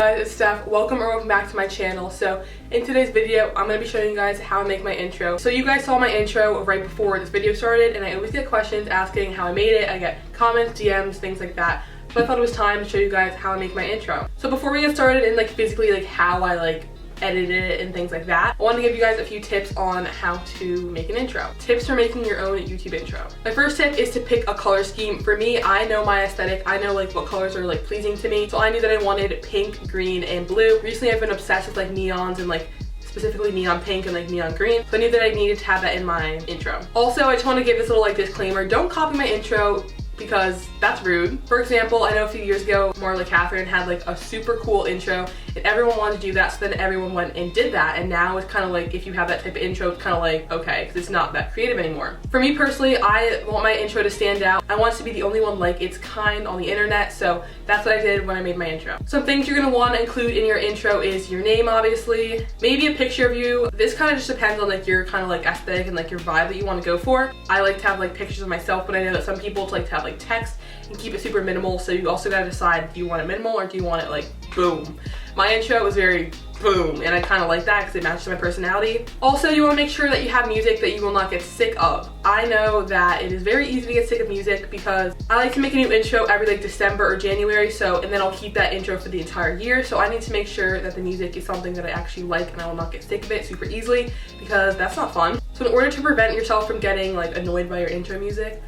guys, it's Steph. Welcome back to my channel. So in today's video, I'm going to be showing you guys how I make my intro. So you guys saw my intro right before this video started, and I always get questions asking how I made it. I get comments, DMs, things like that. So I thought it was time to show you guys how I make my intro. So before we get started and physically how I edited it and things like that, I want to give you guys a few tips on how to make an intro. Tips for making your own YouTube intro. My first tip is to pick a color scheme. For me, I know my aesthetic. I know what colors are pleasing to me. So I knew that I wanted pink, green, and blue. Recently I've been obsessed with neons and specifically neon pink and neon green. So I knew that I needed to have that in my intro. Also, I just want to give this little disclaimer. Don't copy my intro because that's rude. For example, I know a few years ago, Marla Catherine had a super cool intro and everyone wanted to do that, so then everyone went and did that, and now it's kind of if you have that type of intro, it's kind of okay, because it's not that creative anymore. For me personally, I want my intro to stand out. I want it to be the only one its kind on the internet, so that's what I did when I made my intro. Some things you're going to want to include in your intro is your name, obviously, maybe a picture of you. This kind of just depends on your kind of aesthetic and your vibe that you want to go for. I like to have pictures of myself, but I know that some people like to have text and keep it super minimal, so you also got to decide, do you want it minimal or do you want it boom? My intro was very boom, and I kind of like that because it matches my personality. Also, you want to make sure that you have music that you will not get sick of. I know that it is very easy to get sick of music because I like to make a new intro every December or January, and then I'll keep that intro for the entire year. So I need to make sure that the music is something that I actually like and I will not get sick of it super easily, because that's not fun. So in order to prevent yourself from getting annoyed by your intro music,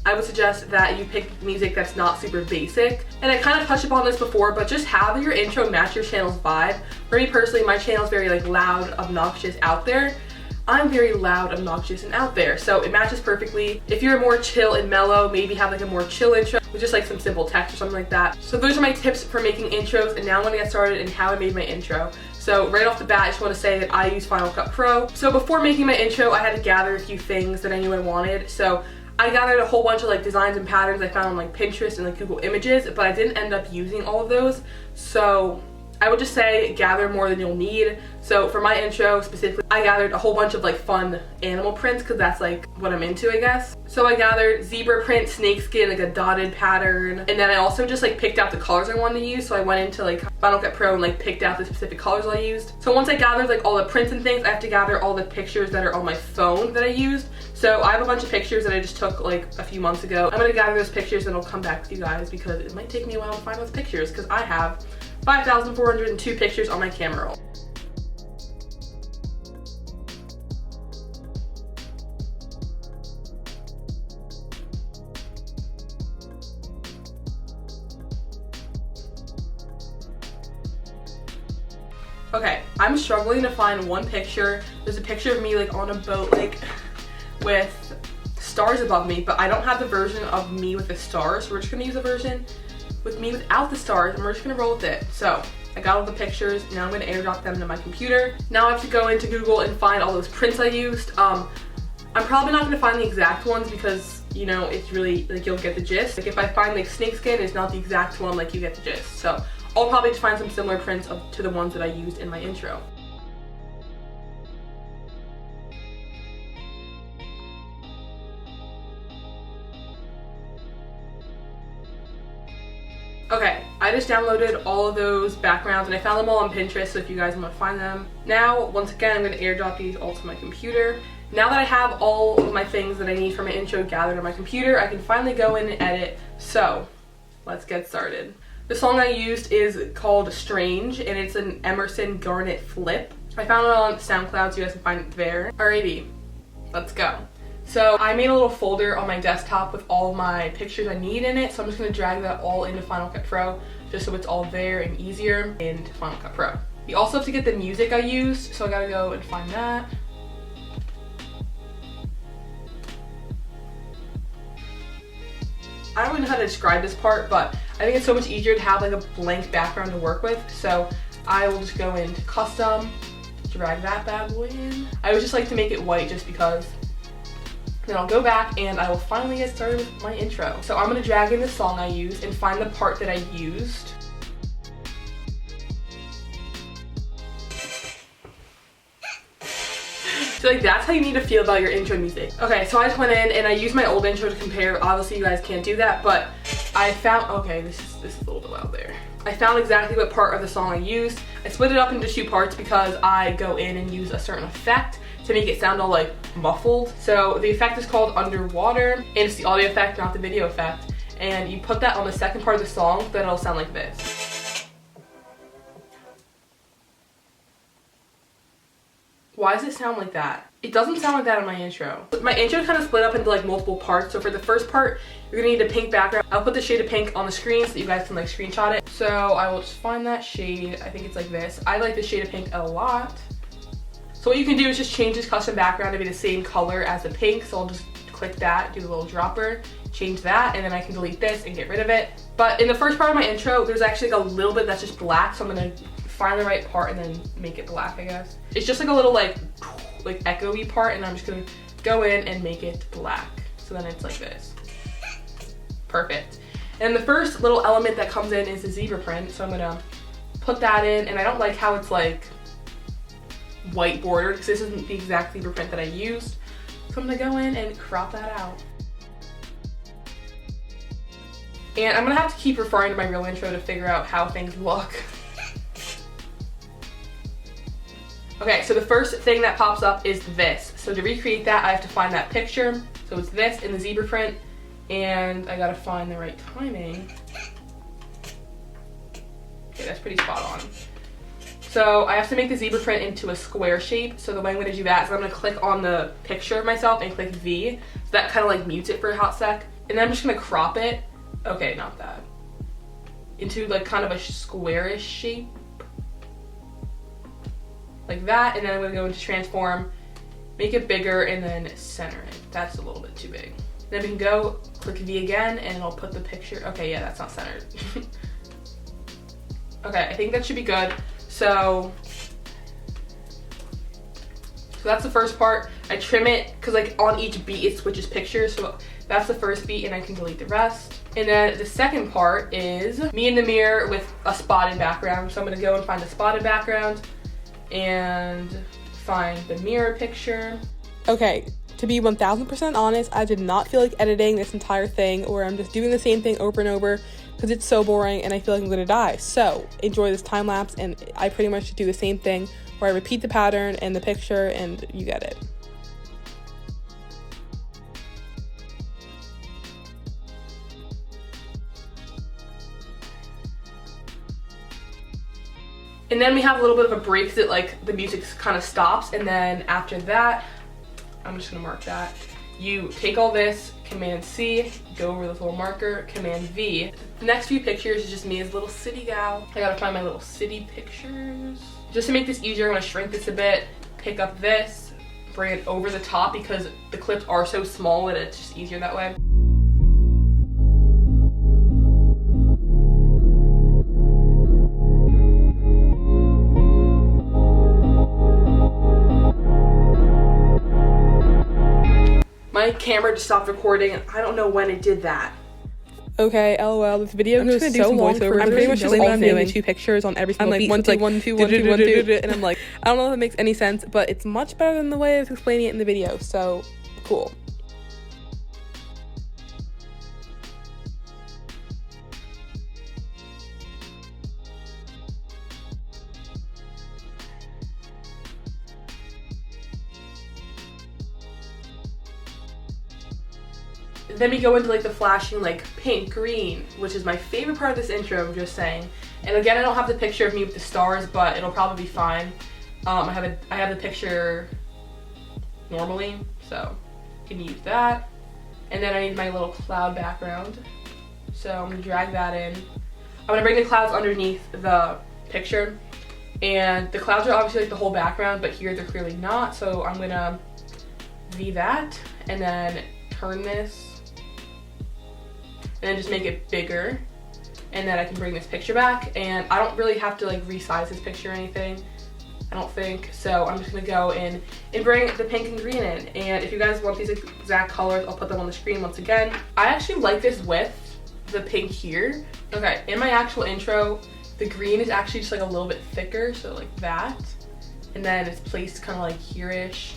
I would suggest that you pick music that's not super basic. And I kind of touched upon this before, but just have your intro match your channel's vibe. For me personally, my channel is very loud, obnoxious, out there. I'm very loud, obnoxious, and out there, so it matches perfectly. If you're more chill and mellow, maybe have a more chill intro with just some simple text or something like that. So those are my tips for making intros, and now I'm gonna get started in how I made my intro. So right off the bat, I just want to say that I use Final Cut Pro. So before making my intro, I had to gather a few things that I knew I wanted. So I gathered a whole bunch of designs and patterns I found on Pinterest and Google Images, but I didn't end up using all of those. So I would just say gather more than you'll need. So for my intro specifically, I gathered a whole bunch of fun animal prints, because that's what I'm into, I guess. So I gathered zebra print, snakeskin, a dotted pattern, and then I also just picked out the colors I wanted to use. So I went into Final Cut Pro and picked out the specific colors I used. So once I gathered all the prints and things, I have to gather all the pictures that are on my phone that I used. So I have a bunch of pictures that I just took a few months ago. I'm gonna gather those pictures and I'll come back with you guys, because it might take me a while to find those pictures, because I have 5,402 pictures on my camera roll. Okay, I'm struggling to find one picture. There's a picture of me on a boat with stars above me, but I don't have the version of me with the stars, so we're just gonna use a version with me without the stars, and we're just gonna roll with it. So I got all the pictures. Now I'm gonna airdrop them to my computer. Now I have to go into Google and find all those prints I used. I'm probably not gonna find the exact ones, because it's really you'll get the gist. If I find snakeskin is not the exact one, you get the gist. So I'll probably just find some similar prints to the ones that I used in my intro. Okay, I just downloaded all of those backgrounds and I found them all on Pinterest, so if you guys want to find them. Now, once again, I'm going to airdrop these all to my computer. Now that I have all of my things that I need for my intro gathered on my computer, I can finally go in and edit. So, let's get started. The song I used is called Strange, and it's an Emerson Garnet flip. I found it on SoundCloud, so you guys can find it there. Alrighty, let's go. So I made a little folder on my desktop with all of my pictures I need in it, so I'm just going to drag that all into Final Cut Pro, just so it's all there and easier into Final Cut Pro. You also have to get the music I used, so I gotta go and find that. I don't even know how to describe this part, but I think it's so much easier to have a blank background to work with, so I will just go into custom, drag that bad boy in. I always just like to make it white just because. Then I'll go back and I will finally get started with my intro. So I'm gonna drag in the song I used and find the part that I used. So that's how you need to feel about your intro music. Okay, so I just went in and I used my old intro to compare. Obviously you guys can't do that, but I found, okay, this is a little bit loud there. I found exactly what part of the song I used. I split it up into 2 parts because I go in and use a certain effect to make it sound all like muffled. So the effect is called Underwater, and it's the audio effect, not the video effect. And you put that on the second part of the song, then it'll sound like this. Why does it sound like that? It doesn't sound like that in my intro. My intro is kind of split up into like multiple parts. So for the first part, you're gonna need a pink background. I'll put the shade of pink on the screen so that you guys can like screenshot it. So I will just find that shade. I think it's like this. I like the shade of pink a lot. So what you can do is just change this custom background to be the same color as the pink. So I'll just click that, do the little dropper, change that, and then I can delete this and get rid of it. But in the first part of my intro, there's actually like a little bit that's just black. So I'm gonna find the right part and then make it black, I guess. It's just like a little like echoey part, and I'm just gonna go in and make it black. So then it's like this. Perfect. And the first little element that comes in is the zebra print. So I'm gonna put that in, and I don't like how it's like white bordered because this isn't the exact zebra print that I used. So I'm gonna go in and crop that out. And I'm gonna have to keep referring to my real intro to figure out how things look. Okay, so the first thing that pops up is this. So to recreate that, I have to find that picture. So it's this in the zebra print, and I gotta find the right timing. Okay, that's pretty spot on. So I have to make the zebra print into a square shape. So the way I'm gonna do that is I'm gonna click on the picture of myself and click V. So that kind of like mutes it for a hot sec. And then I'm just gonna crop it. Okay, not that. Into like kind of a squarish shape. Like that, and then I'm gonna go into transform, make it bigger, and then center it. That's a little bit too big. Then we can go, click V again, and it'll put the picture. Okay, yeah, that's not centered. Okay, I think that should be good. So that's the first part. I trim it, because like on each beat it switches pictures, so that's the first beat, and I can delete the rest. And then the second part is me in the mirror with a spotted background. So I'm gonna go and find the spotted background and find the mirror picture. Okay, to be 1000% honest, I did not feel like editing this entire thing, or I'm just doing the same thing over and over because it's so boring and I feel like I'm gonna die. So enjoy this time lapse, and I pretty much do the same thing where I repeat the pattern and the picture, and you get it. And then we have a little bit of a break that like the music kind of stops, and then after that, I'm just gonna mark that. You take all this, Command C, go over this little marker, Command V. The next few pictures is just me as a little city gal. I gotta find my little city pictures. Just to make this easier, I'm gonna shrink this a bit, pick up this, bring it over the top because the clips are so small that it's just easier that way. My camera just stopped recording. I don't know when it did that. Okay, lol. This video goes so long. I'm pretty much just doing 2 pictures on every single beat. I'm like 1 2 1 2 1 2, and I'm like, I don't know if it makes any sense, but it's much better than the way I was explaining it in the video. So cool. Then we go into like the flashing like pink, green, which is my favorite part of this intro, I'm just saying. And again, I don't have the picture of me with the stars, but it'll probably be fine. I have the picture normally, so you can use that. And then I need my little cloud background. So I'm gonna drag that in. I'm gonna bring the clouds underneath the picture. And the clouds are obviously like the whole background, but here they're clearly not. So I'm gonna V that, and then turn this, and then just make it bigger, and then I can bring this picture back. And I don't really have to like resize this picture or anything, I don't think. So I'm just gonna go in and bring the pink and green in. And if you guys want these exact colors, I'll put them on the screen once again. I actually like this with the pink here. Okay, in my actual intro, the green is actually just like a little bit thicker, so like that. And then it's placed kind of like here-ish.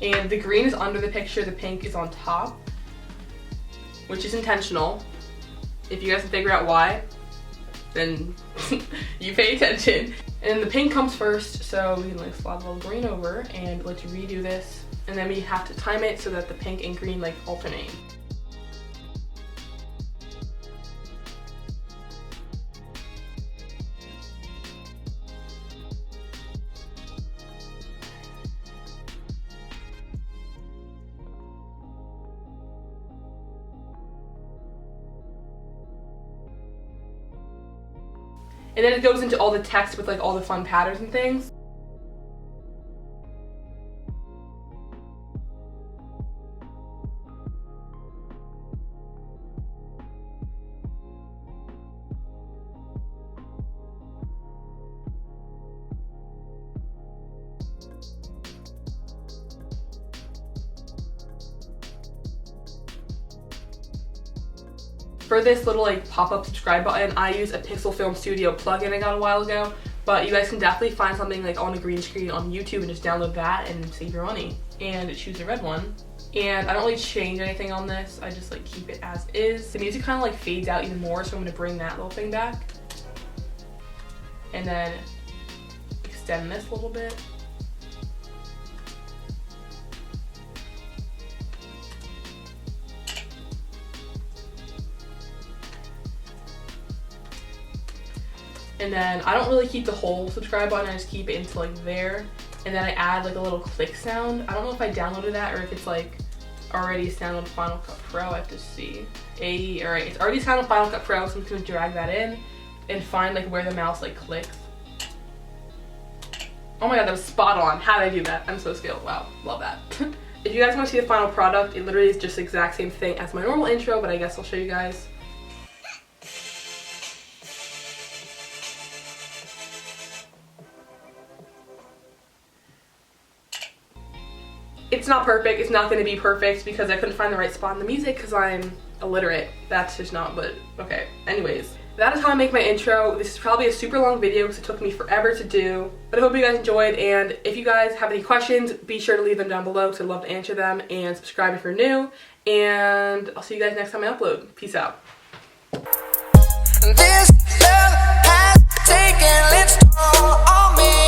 And the green is under the picture, the pink is on top, which is intentional. If you guys can figure out why, then you pay attention. And the pink comes first, so we can like slide a little green over and let's redo this. And then we have to time it so that the pink and green like alternate. And then it goes into all the text with like all the fun patterns and things. For this little like pop-up subscribe button, I use a Pixel Film Studio plugin I got a while ago, but you guys can definitely find something like on a green screen on YouTube and just download that and save your money. And choose the red one. And I don't really change anything on this, I just like keep it as is. The music kind of like fades out even more, so I'm gonna bring that little thing back. And then extend this a little bit. And then I don't really keep the whole subscribe button, I just keep it into like there. And then I add like a little click sound. I don't know if I downloaded that or if it's like already sound on Final Cut Pro, I have to see. Alright, it's already sound on Final Cut Pro, so I'm just gonna drag that in and find like where the mouse like clicks. Oh my god, that was spot on. How did I do that? I'm so skilled. Wow, love that. If you guys want to see the final product, it literally is just the exact same thing as my normal intro, but I guess I'll show you guys. It's not perfect, it's not going to be perfect because I couldn't find the right spot in the music because I'm illiterate. That's just not, but okay. Anyways, that is how I make my intro. This is probably a super long video because it took me forever to do, but I hope you guys enjoyed, and if you guys have any questions, be sure to leave them down below because I'd love to answer them, and subscribe if you're new, and I'll see you guys next time I upload. Peace out. This love has taken its toll on me.